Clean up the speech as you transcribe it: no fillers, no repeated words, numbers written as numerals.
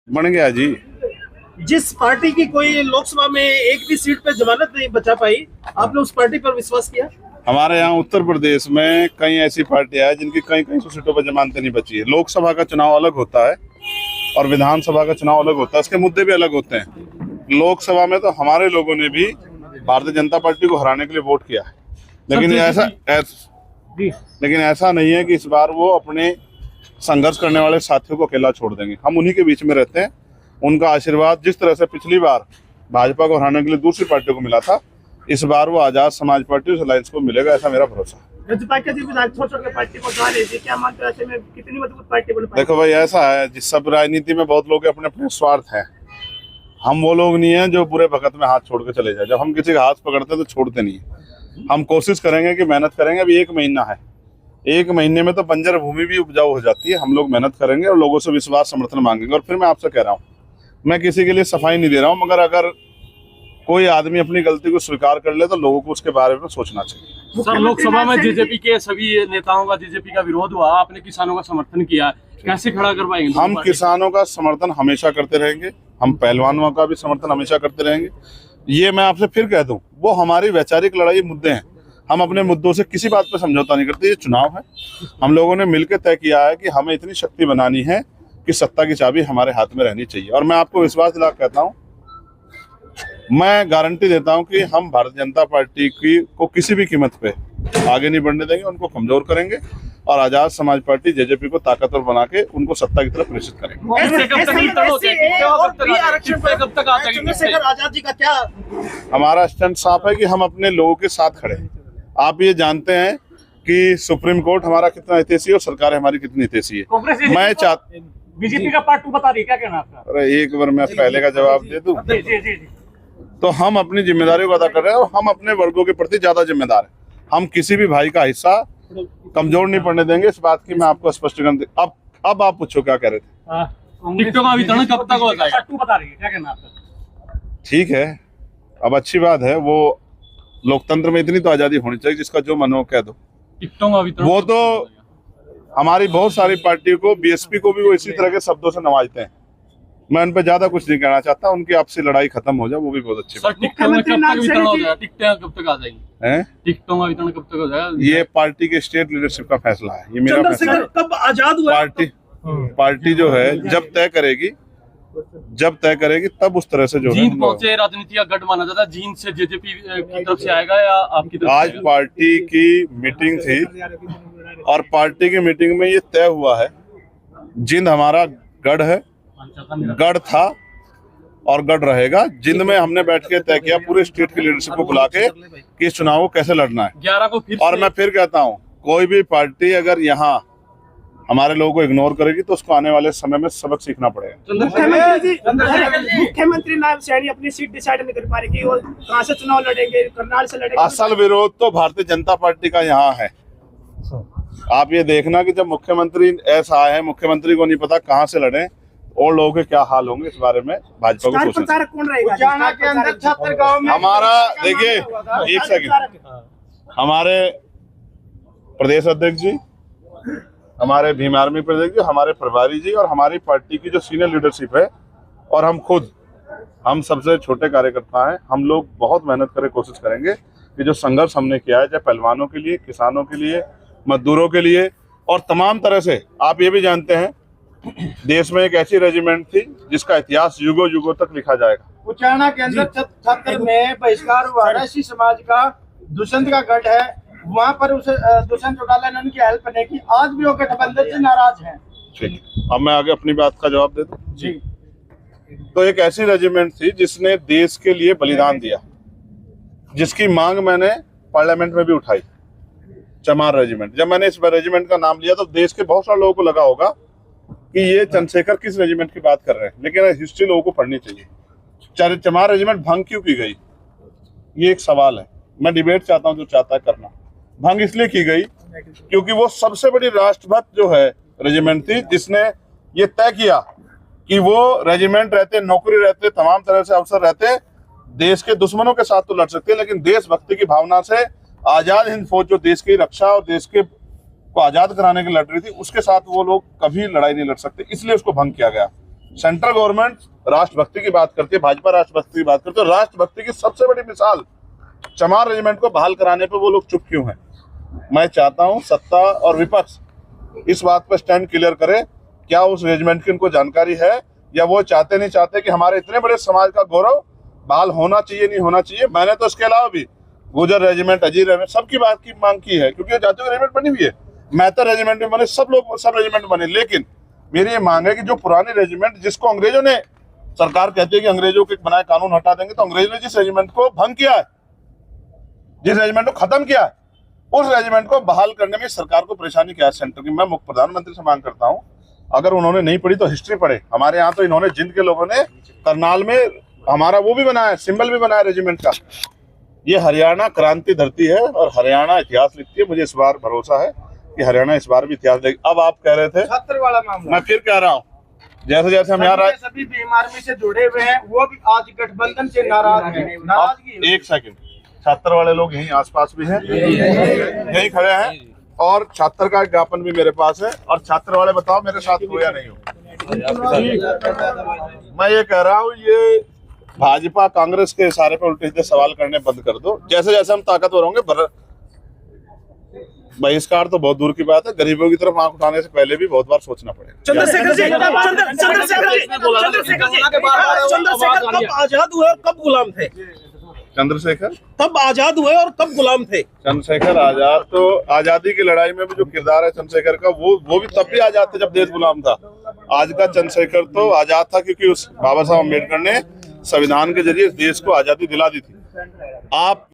बन गया जी। जिस पार्टी की कोई लोकसभा में एक भी सीट पे जमानत नहीं बचा पाई, आपने उस पार्टी पर विश्वास किया? हमारे यहाँ उत्तर प्रदेश में कई ऐसी पार्टियां हैं जिनकी कई कई सौ सीटों पर जमानतें नहीं बची है। लोकसभा का चुनाव अलग होता है और विधानसभा का चुनाव अलग होता है, इसके मुद्दे भी अलग होते हैं। लोकसभा में तो हमारे लोगों ने भी भारतीय जनता पार्टी को हराने के लिए वोट किया है, लेकिन ऐसा नहीं है कि इस बार वो अपने संघर्ष करने वाले साथियों को अकेला छोड़ देंगे। हम उन्हीं के बीच में रहते हैं। उनका आशीर्वाद जिस तरह से पिछली बार भाजपा को हराने के लिए दूसरी पार्टियों को मिला था, इस बार वो आजाद समाज पार्टी उस अलायंस को मिलेगा, ऐसा मेरा भरोसा है। देखो भाई, ऐसा है जिस सब राजनीति में बहुत लोग अपने अपने स्वार्थ हैं। हम वो लोग नहीं है जो पूरे भगत में हाथ छोड़ के चले जाए। जब हम किसी का हाथ पकड़ते हैं तो छोड़ते नहीं है। हम कोशिश करेंगे कि मेहनत करेंगे। अभी 1 महीना है, 1 महीने में तो बंजर भूमि भी उपजाऊ हो जाती है। हम लोग मेहनत करेंगे और लोगों से विश्वास समर्थन मांगेंगे। और फिर मैं आपसे कह रहा हूँ, मैं किसी के लिए सफाई नहीं दे रहा हूँ, मगर अगर कोई आदमी अपनी गलती को स्वीकार कर ले तो लोगों को उसके बारे में सोचना चाहिए। सर, लोकसभा में जेजेपी के सभी नेताओं का जेजेपी का विरोध हुआ, आपने किसानों का समर्थन किया, कैसे खड़ा कर पाएंगे? हम किसानों का समर्थन हमेशा करते रहेंगे, हम पहलवानों का भी समर्थन हमेशा करते रहेंगे। ये मैं आपसे फिर कह दूं, वो हमारी वैचारिक लड़ाई मुद्दे हैं। हम अपने मुद्दों से किसी बात पर समझौता नहीं करते। ये चुनाव है, हम लोगों ने मिलकर तय किया है कि हमें इतनी शक्ति बनानी है कि सत्ता की चाबी हमारे हाथ में रहनी चाहिए। और मैं आपको विश्वास दिला कहता हूँ, मैं गारंटी देता हूं कि हम भारतीय जनता पार्टी को किसी भी कीमत पे आगे नहीं बढ़ने देंगे, उनको कमजोर करेंगे और आजाद समाज पार्टी जेजेपी को ताकतवर बना के उनको सत्ता की तरफ प्रेषित करेंगे। आजाद जी का क्या? हमारा स्टैंड साफ है कि हम अपने लोगों के साथ खड़े हैं। आप ये जानते हैं कि सुप्रीम कोर्ट हमारा कितना हितैषी है और सरकार हमारी कितनी हितैषी है। मैं चाहता, बीजेपी का पार्ट 2 बता रही, क्या कहना आपका? अरे एक बार मैं पहले का जवाब दे दूं, तो हम अपनी जिम्मेदारियों को अदा कर रहे हैं और हम अपने वर्गों के प्रति ज्यादा जिम्मेदार हैं। हम किसी भी भाई का हिस्सा कमजोर नहीं पड़ने देंगे, इस बात की मैं आपको स्पष्टीकरण दे। अब आप पूछो क्या कह रहे थे? टिकटों का वितरण कब तक होता है? पार्ट 2 बता रही है, क्या कहना आपका? ठीक है, अब अच्छी बात है। वो लोकतंत्र में इतनी तो आजादी होनी चाहिए, जिसका जो मन हो कह दो। टिकटों का वितरण वो तो हमारी बहुत सारी पार्टियों को, बीएसपी को भी वो इसी तरह के शब्दों से नवाजते हैं। मैं उन पर ज्यादा कुछ नहीं कहना चाहता। उनकी आपसी लड़ाई खत्म हो जाए, वो भी बहुत अच्छी बात। टिकटों में कब तक वितरण हो जाएगा? टिकटें कब तक आ जाएंगी? टिकटों का वितरण कब तक हो जाएगा? ये पार्टी के स्टेट लीडरशिप का फैसला है, ये मेरा फैसला है। कब आजाद हुआ? पार्टी जो है जब तय करेगी तब उस तरह से जो जींद पहुंचे राजनीति का गढ़ माना जाता है। जींद से जेजेपी की तरफ से आएगा या आपकी तरफ? आज पार्टी की मीटिंग थी और पार्टी की मीटिंग में ये तय हुआ है, जिंद हमारा गढ़ है, गढ़ था और गढ़ रहेगा। जिंद में हमने बैठ के तय किया पूरे स्टेट की लीडरशिप को बुला के कि इस चुनाव को कैसे लड़ना है। 11 को फिर और मैं फिर कहता हूँ, कोई भी पार्टी अगर यहाँ हमारे लोगों को इग्नोर करेगी तो उसको आने वाले समय में सबक सीखना पड़ेगा। मुख्यमंत्री नायब सैनी अपनी सीट डिसाइड नहीं कर पा रही कि वो कहाँ से चुनाव लड़ेंगे, करनाल से लड़ेंगे। असल विरोध तो भारतीय जनता पार्टी का यहाँ है। आप ये देखना कि जब मुख्यमंत्री ऐसा है, मुख्यमंत्री को नहीं पता कहाँ से लड़े और लोगों के क्या हाल होंगे, इस बारे में भाजपा को सोचना। कौन रहेगा? हमारा देखिए, एक सेकंड, हमारे प्रदेश अध्यक्ष जी, हमारे भीम आर्मी प्रदेश जी, हमारे प्रभारी जी और हमारी पार्टी की जो सीनियर लीडरशिप है और हम खुद, हम सबसे छोटे कार्यकर्ता हैं। हम लोग बहुत मेहनत करें, कोशिश करेंगे कि जो संघर्ष हमने किया है, चाहे पहलवानों के लिए, किसानों के लिए, मजदूरों के लिए और तमाम तरह से। आप ये भी जानते हैं, देश में एक ऐसी रेजिमेंट थी जिसका इतिहास युगों युगों तक लिखा जाएगा। उचाना के अंदर छत्र में बहिष्कार हुआ है। इसी समाज का दुष्यंत का गढ़ है, वहाँ पर उसे दुष्यंत चौटाला ने उनकी हेल्प नहीं की। आज भी वो गठबंधन से नाराज हैं। ठीक, अब मैं आगे अपनी बात का जवाब दे दूं जी। तो एक ऐसी रेजिमेंट थी जिसने देश के लिए बलिदान दिया, जिसकी मांग मैंने पार्लियामेंट में भी उठाई, चमार रेजिमेंट। जब मैंने इस रेजिमेंट का नाम लिया तो देश के बहुत सारे लोगों को लगा होगा कि ये चंद्रशेखर किस रेजिमेंट की बात कर रहे हैं, लेकिन हिस्ट्री लोगों को पढ़नी चाहिए। चमार रेजिमेंट भंग क्यों की गई, ये एक सवाल है। मैं डिबेट चाहता हूं, जो चाहता है करना। भंग इसलिए की गई क्योंकि वो सबसे बड़ी राष्ट्रभक्त जो है रेजिमेंट थी, जिसने ये तय किया कि वो रेजिमेंट रहते, नौकरी रहते, तमाम तरह से अवसर रहते, देश के दुश्मनों के साथ तो लड़ सकते, लेकिन देशभक्ति की भावना से आजाद हिंद फौज जो देश की रक्षा और देश के को आजाद कराने के लड़ रही थी, उसके साथ वो लोग कभी लड़ाई नहीं लड़ सकते, इसलिए उसको भंग किया गया। सेंट्रल गवर्नमेंट राष्ट्रभक्ति की बात करती है, भाजपा राष्ट्रभक्ति की बात करती है। राष्ट्रभक्ति की सबसे बड़ी मिसाल चमार रेजिमेंट को बहाल कराने पे वो लोग चुप क्यों हैं? मैं चाहता हूं सत्ता और विपक्ष इस बात पर स्टैंड क्लियर करे, क्या उस रेजिमेंट की उनको जानकारी है या वो चाहते नहीं चाहते कि हमारे इतने बड़े समाज का गौरव बहाल होना चाहिए, नहीं होना चाहिए। मैंने तो इसके अलावा भी गुजर रेजिमेंट, अजीर रेजिमेंट, सबकी बात की मांग की है, क्योंकि जातियों की रेजिमेंट बनी हुई है। मेहतर रेजिमेंट में बने, सब लोग सब रेजिमेंट बने, लेकिन मेरी ये मांग है कि जो पुरानी रेजिमेंट जिसको अंग्रेजों ने, सरकार कहती है कि अंग्रेजों के बनाए कानून हटा देंगे, तो अंग्रेजों ने जिस रेजिमेंट को भंग किया है, जिस रेजिमेंट को खत्म किया है, उस रेजिमेंट को बहाल करने में सरकार को परेशानी क्या है सेंटर की। मैं मुख्य प्रधानमंत्री से मांग करता हूं, अगर उन्होंने नहीं पढ़ी तो हिस्ट्री पढ़े। हमारे यहाँ तो इन्होंने, जिंद के लोगों ने करनाल में हमारा वो भी बनाया, सिंबल भी बनाया रेजिमेंट का। ये हरियाणा क्रांति धरती है और हरियाणा इतिहास लिखती है। मुझे इस बार भरोसा है कि हरियाणा इस बार भी इतिहास लिखेगी। अब आप कह रहे थे छात्र वाला मामला, मैं फिर कह रहा हूँ, जैसे जैसे हम यहाँ सभी भी आर्मी से जुड़े हुए हैं, वो भी आज गठबंधन से नाराज हैं। नाराजगी, एक सेकंड, छात्र वाले लोग यहीं आसपास भी हैं, यहीं खड़े हैं, और छात्र का ज्ञापन भी मेरे पास है। और छात्र वाले बताओ मेरे साथ हो या नहीं हो। मैं ये कह रहा हूँ, ये भाजपा कांग्रेस के इशारे पर उल्टे सीधे सवाल करने बंद कर दो। जैसे जैसे हम ताकतवर होंगे, बहिष्कार तो बहुत दूर की बात है, गरीबों की तरफ आंख उठाने से पहले भी बहुत बार सोचना पड़ेगा। चंद्रशेखर जी, कब आजाद हुए और कब गुलाम थे? चंद्रशेखर कब आजाद हुए और कब गुलाम थे? चंद्रशेखर आजाद तो, आजादी की लड़ाई में भी जो किरदार है चंद्रशेखर का, वो भी तब भी आजाद थे जब देश गुलाम था। आज का चंद्रशेखर तो आजाद था क्योंकि उस बाबा साहब अम्बेडकर ने संविधान के जरिए देश को आजादी दिला दी थी। आप